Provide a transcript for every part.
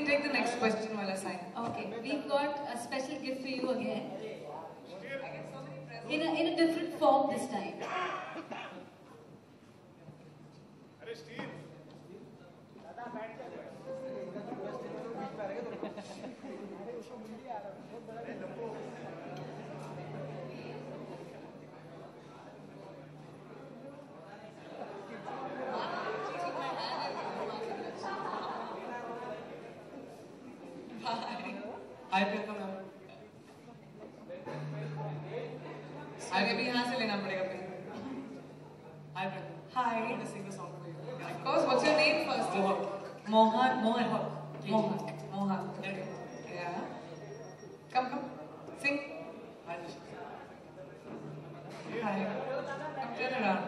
take the next question while I sign. Okay, we've got a special gift for you again. I get so many presents. In a different form this time. Hi Priyanka ma'am. आगे भी यहाँ से लेना पड़ेगा फिर. Hi Priyanka. Hi. I want to sing a song for you. Of course. What's your name first? Mohan. Mohan. Okay. Yeah. Come. Sing. Hi. Come turn around.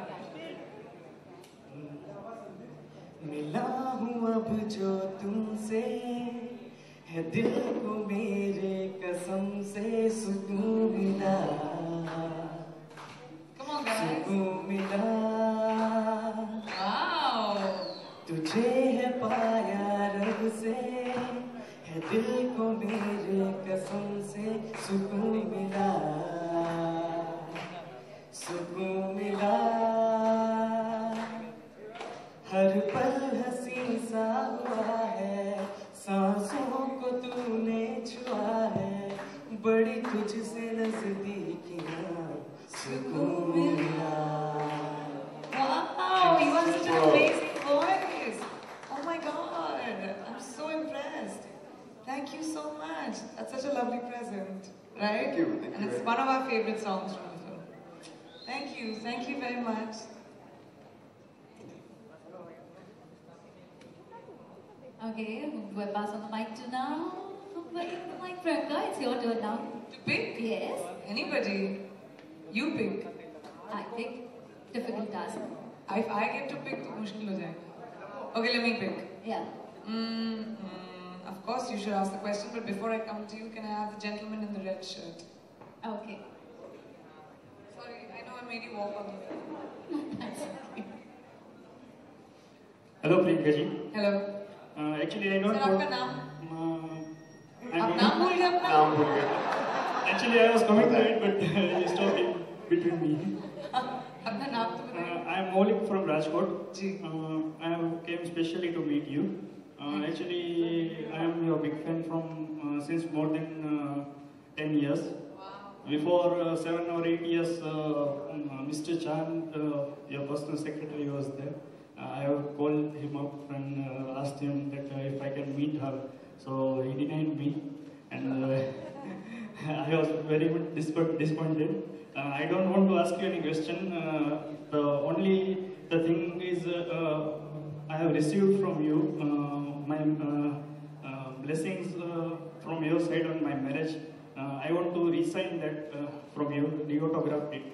मिला हूँ अब जो तुमसे है दिल को मेरे कसम से सुकून मिला. Come on guys. सुकून मिला. Wow. तुझे है पाया रब से है दिल को मेरे कसम से सुकून मिला. सुकून मिला. हर पल हंसी सा हुआ है सांसों को तूने छुआ है बड़ी तुझसे नजदीकियां सुकून मिला. Wow, you have such an amazing voice. Oh my God, I'm so impressed. Thank you so much. That's such a lovely present, right? Thank you. And it's one of our favorite songs from the film. Thank you very much. Okay, we'll pass on the mic to now. Mike Priyanka, it's your turn now. To pick? Yes. Anybody. You pick. I pick. Difficult task. If I get to pick, तो मुश्किल हो जाएगा. Okay, let me pick. Yeah. Of course, you should ask the question, but before I come to you, can I have the gentleman in the red shirt? Okay. Sorry, I know I made you walk on the That's okay. Hello, Priyanka ji. Hello. Actually, I don't. Sir, आपका नाम? आप नाम भूल गए अपना? नाम भूल गए. Actually, I was coming to it, but you stopped it between me. अपना नाम तो बताइए. I am Maulik from Rajkot. Ji. I came specially to meet you. Actually, I am your big fan from since more than 10 years. Wow. Before 7 or 8 years, Mr. Chand, your personal secretary, was there. I have called him up and asked him that if I can meet her. So he denied me, and I was very much disappointed. I don't want to ask you any question. The thing is, I have received from you my blessings from your side on my marriage. I want to resign that from you, de-autograph it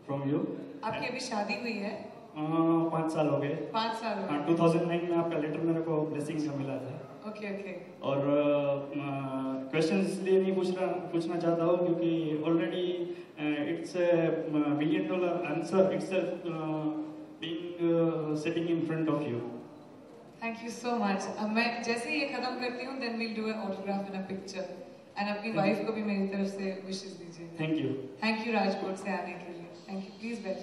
from you. आपकी अभी शादी हुई है? 5 साल हो गए. 5 साल हो गए. 2009 में आपका लेटर मेरे को ब्लेसिंग्स का मिला था. Okay. और क्वेश्चन इसलिए नहीं पूछना चाहता हूँ क्योंकि already it's $1 billion answer itself being sitting in front of you. Thank you so much. अब मैं जैसे ही ये खत्म करती हूँ, then we'll do an autograph and a picture. And अपनी wife को भी मेरी तरफ से wishes दीजिए. Thank you. Thank you Rajkot से आने के लिए. Thank you. Please बैठ.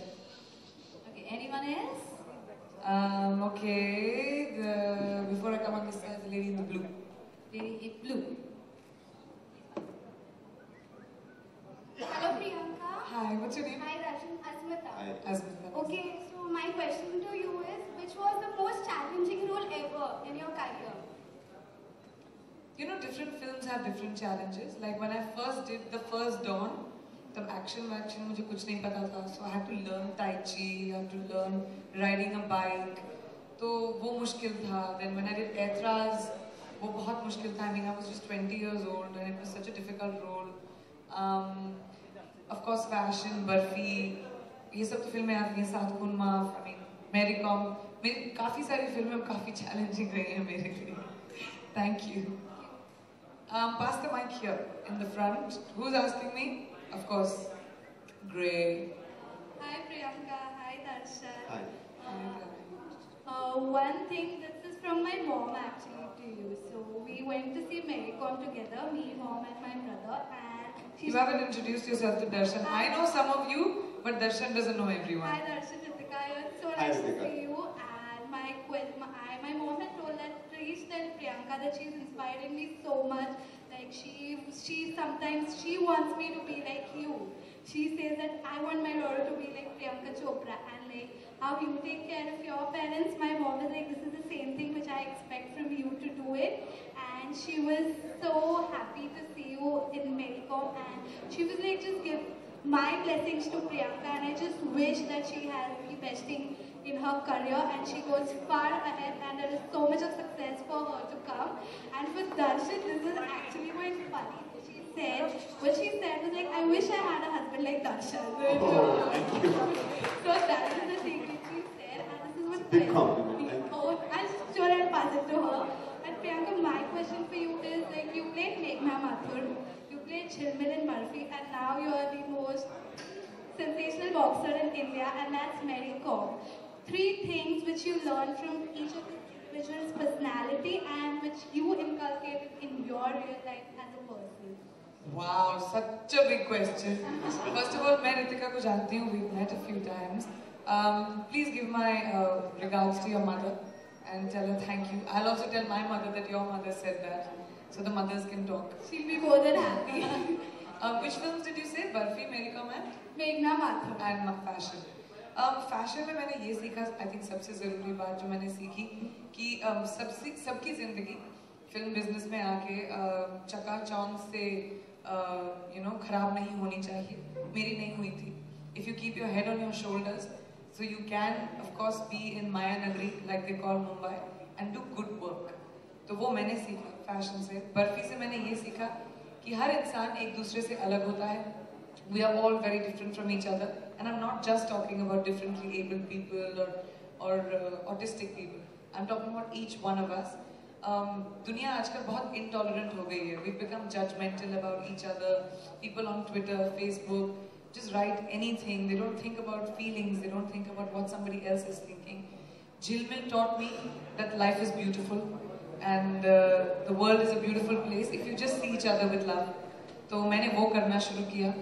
Okay, anyone else? Okay. Before I come on this side, the lady in the blue. Lady in blue. Hello Priyanka. Hi. What's your name? Hi Rajin, Asmita. Hi. Asmita. Okay, so my question to you is, which was the most challenging role ever in your career? You know, different films have different challenges. Like when I first did the first Dawn, तब action मुझे कुछ नहीं पता था. So I had to learn Tai Chi, I had to learn riding a bike. तो वो मुश्किल था. Then when I did Aetraz, वो बहुत मुश्किल था. I mean, I was just 20 years old and it was such a difficult role. Of course, fashion, barfi, ये सब तो फिल्में आती हैं. सात खून माफ, I mean, Mary Kom. मेरी काफी सारी फिल्में काफी challenging रही हैं मेरे लिए. Thank you. Pass the mic here in the front. Who's asking me? Of course, Gray. Hi Priyanka, hi Darshan. Hi. One thing, this is from my mom actually to you. So we went to Medicom together, me, mom, and my brother. And You haven't introduced yourself to Darshan. I know some of you, but Darshan doesn't know everyone. Hi Darshan, Ritika, it's so Hi, nice to Ritika. see you. And my mom had told that please tell Priyanka that she's inspiring me so much. Like she sometimes she wants me to be like you. She says that I want my daughter to be like Priyanka Chopra, and like how you take care of your parents. My mom is like, this is the same thing which I expect from you to do it. And she was so happy to see you in Medicom, and she was like, just give my blessings to Priyanka, and I just wish that she has the best thing in her career and she goes far ahead, and there is so much of success for her to come. And for Darshan, this is actually quite funny. What she said was like, I wish I had a husband like Darshan. Oh, thank you. So that is the thing that she said, and this is what Big compliment, thank you. Oh, I'm sure I'll pass it to her. And Priyanka, my question for you is like, you played Meghna Mathur, you played Jhilmil in Murphy, and now you are the most sensational boxer in India, and that's Mary Kom. 3 things which you learned from each of the individual's personality and which you inculcated in your real life as a person. Wow, such a big question. First of all, मैं रितिका को जानती हूँ. We've met a few times. Please give my regards to your mother and tell her thank you. I'll also tell my mother that your mother said that, so the mothers can talk. She'll be more than happy. Which films did you say? Barfi, Mary Kom and Meghna Mathur. Fashion. Fashion में मैंने ये सीखा, I think सबसे ज़रूरी बात जो मैंने सीखी कि सबकी ज़िंदगी फिल्म बिजनेस में आके चकाचौंध से खराब नहीं होनी चाहिए. मेरी नहीं हुई थी. If you keep your head on your shoulders, so you can of course be in Maya Nagari like they call Mumbai and do good work. तो वो मैंने सीखा फैशन से. बर्फी से मैंने ये सीखा कि हर इंसान एक दूसरे से अलग होता है. We are all very different from each other, and I'm not just talking about differently abled people or autistic people. I'm talking about each one of us. दुनिया आजकल बहुत intolerant हो गई है. We've become judgmental about each other. People on Twitter, Facebook just write anything. They don't think about feelings. They don't think about what somebody else is thinking. Jhilmil taught me that life is beautiful and the world is a beautiful place if you just see each other with love. तो मैंने वो करना शुरू किया.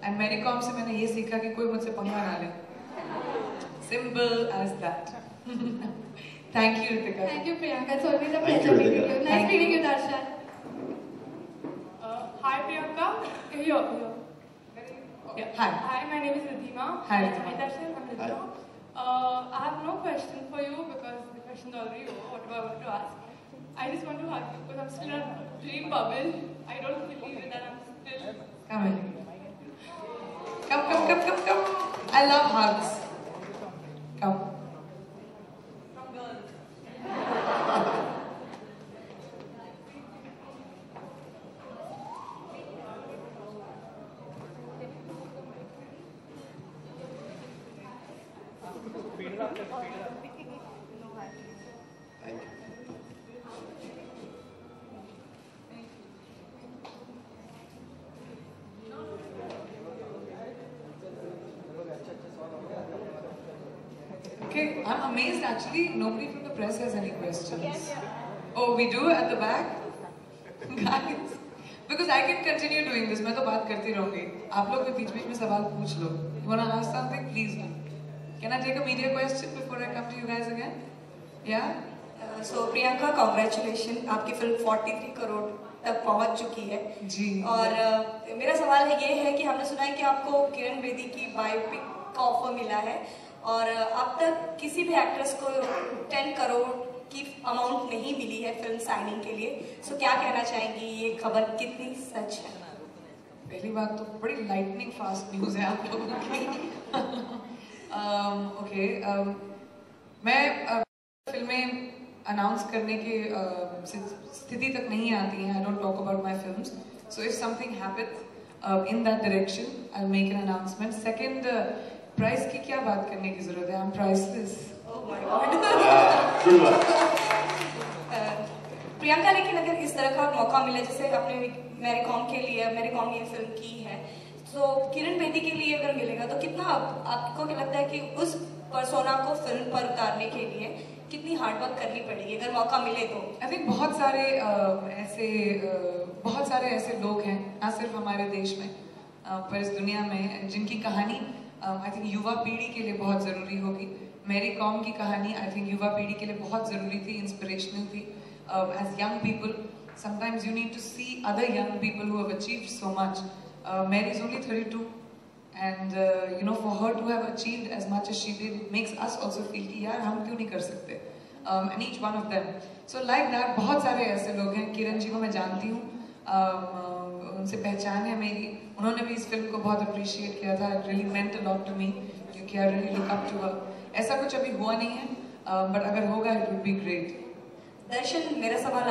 And Mary Kom से मैंने ये सीखा कि कोई मुझसे पंगा ना ले. Simple as that. Thank you, Ritika. Thank you, Priyanka. It's always a Thank pleasure you, meeting Ritika. you. Nice meeting you, Darshan. Hi Priyanka. Here. Yeah. Hi. Hi, my name is Ridhima. Hi, Ridhima. Hi Darshan, I'm Hi. Ridhima. I have no question for you because the question's already over. What I wanted to ask. I just want to hug you because I'm still in a dream bubble. I don't believe it that I'm still. Come in. Come. I love hugs. Come. From girls. Thank you. Okay, I'm amazed actually. Nobody from the press has any questions. Oh, we do at the back, guys. Because I can continue doing this. मैं तो बात करती रहूँगी. आप लोग भी बीच-बीच में सवाल पूछ लो. You wanna ask something? Please do. Can I take a media question before I come to you guys again? Yeah. So Priyanka, congratulations. आपकी फिल्म 43 करोड़ तक पहुंच चुकी है. जी. और मेरा सवाल है ये है कि हमने सुना है कि आपको किरण बेदी की बायोपिक का ऑफर मिला है और अब तक किसी भी एक्ट्रेस को 10 करोड़ की अमाउंट नहीं मिली है फिल्म साइनिंग के लिए. सो क्या कहना चाहेंगी, ये खबर कितनी सच है? पहली बात तो बड़ी लाइटनिंग फास्ट न्यूज़ है आप लोगों की. मैं फिल्में अनाउंस करने की स्थिति तक नहीं आती हैं. I don't talk about my films. So if something happens in that direction I will make an announcement. Second, price की क्या बात करने की जरूरत है? I am priceless. Good luck. Priyanka, लेकिन अगर इस तरह का मौका मिले जैसे आपने मैरी कॉम के लिए मैरी कॉम ये फिल्म की है, तो किरण बेदी के लिए अगर मिलेगा तो कितना आपको क्या लगता है कि उस पर्सोना को फिल्म पर उतारने के लिए कितनी हार्ड वर्क करनी पड़ेगी अगर मौका मिले तो? आई थिंक बहुत सारे ऐसे लोग हैं, ना सिर्फ हमारे देश में पर इस दुनिया में, जिनकी कहानी आई थिंक युवा पीढ़ी के लिए बहुत ज़रूरी होगी। मेरी कौम की कहानी आई थिंक युवा पीढ़ी के लिए बहुत ज़रूरी थी, इंस्पिरेशनल थी। As young people sometimes you need to see other young people who have achieved so much. Mary is only 32 and you know, for her to have achieved as much as she did, it makes us also feel कि यार हम क्यों नहीं कर सकते, and each one of them. So like that बहुत सारे ऐसे लोग हैं। किरण जी को मैं जानती हूँ, उनसे पहचान है मेरी, उन्होंने भी इस फिल्म को बहुत अप्रिशिएट किया था। It really meant a lot to me क्योंकि I really look up to her. ऐसा कुछ अभी हुआ नहीं है, but अगर होगा it would be great. दर्शन, मेरा सवाल